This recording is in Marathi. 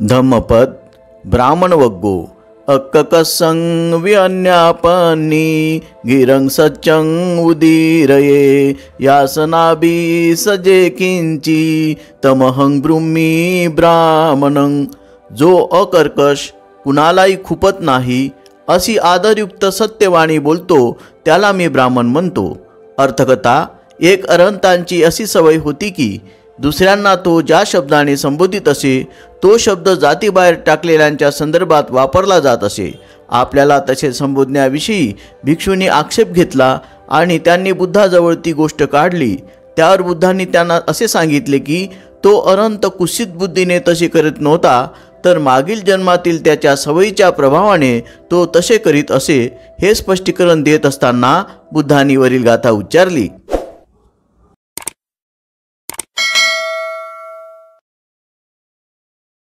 धम्मपद ब्राह्मण वग्गो अक्ककसंग व्यन्यापन्नी गिरंग सच्चंग उदीरये यासनाभि सजे किंची तमहंग ब्रूमी ब्राह्मणं। जो अकर्कश कुणालाही खुपत नाही अशी आदरयुक्त सत्यवाणी बोलतो त्याला मी ब्राह्मण म्हणतो। अर्थकथा, एक अरहंतांची अशी सवय होती की दुसऱ्यांना तो ज्या शब्दाने संबोधित असे तो शब्द जातीबाहेर टाकलेल्यांच्या संदर्भात वापरला जात असे। आपल्याला तसे संबोधण्याविषयी भिक्षूंनी आक्षेप घेतला आणि त्यांनी बुद्धाजवळ ती गोष्ट काढली। त्यावर बुद्धांनी त्यांना असे सांगितले की तो अरहंत कुत्सित बुद्धीने तसे करीत नव्हता, तर मागील जन्मातील त्याच्या सवयीच्या प्रभावाने तो तसे करीत असे। हे स्पष्टीकरण देत असताना बुद्धांनी वरील गाथा उच्चारली।